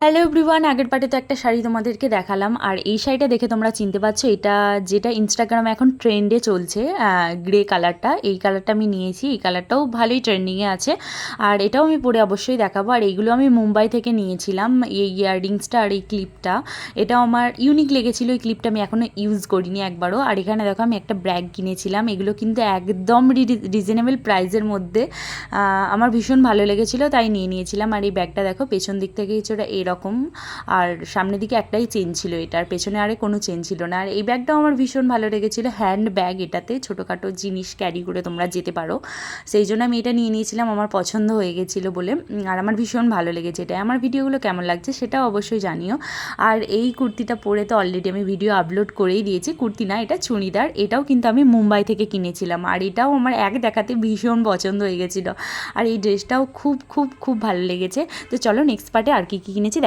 Hello everyone, আগের পার্টে তো একটা শাড়ি তোমাদেরকে দেখালাম। আর এই শাড়িটা দেখে তোমরা চিনতে পারছো, এটা যেটা ইনস্টাগ্রামে এখন ট্রেন্ডে চলছে, গ্রে কালারটা। এই কালারটা আমি নিয়েছি, এই কালারটাও ভালোই ট্রেন্ডিংয়ে আছে। আর এটাও আমি পরে অবশ্যই দেখাবো। আর এইগুলো আমি মুম্বাই থেকে নিয়েছিলাম, এই ইয়াররিংসটা আর এই ক্লিপটা। এটাও আমার ইউনিক লেগেছিলো। এই ক্লিপটা আমি এখনও ইউজ করিনি একবারও। আর এখানে দেখো আমি একটা ব্যাগ কিনেছিলাম, এগুলো কিন্তু একদম রিজনেবল প্রাইসের মধ্যে। আমার ভীষণ ভালো লেগেছিলো, তাই নিয়ে নিয়েছিলাম। আর এই ব্যাগটা দেখো পেছন দিক থেকে কিছুটা এরকম, আর সামনের দিকে একটাই চেন ছিল, এটার পেছনে আরে কোনো চেন ছিল না। আর এই ব্যাগটাও আমার ভীষণ ভালো লেগেছিলো, হ্যান্ড ব্যাগ, এটাতে ছোটোখাটো জিনিস ক্যারি করে তোমরা যেতে পারো। সেই জন্য আমি এটা নিয়ে নিয়েছিলাম, আমার পছন্দ হয়ে গেছিলো বলে। আর আমার ভীষণ ভালো লেগেছে এটা। আমার ভিডিওগুলো কেমন লাগছে সেটাও অবশ্যই জানিও। আর এই কুর্তিটা পরে তো অলরেডি আমি ভিডিও আপলোড করেই দিয়েছি। কুর্তি না, এটা চুড়িদার। এটাও কিন্তু আমি মুম্বাই থেকে কিনেছিলাম, আর এটাও আমার এক দেখাতে ভীষণ পছন্দ হয়ে গেছিলো। আর এই ড্রেসটাও খুব খুব খুব ভালো লেগেছে। তো চলো নেক্সট পার্টে আর কী কী কিনেছি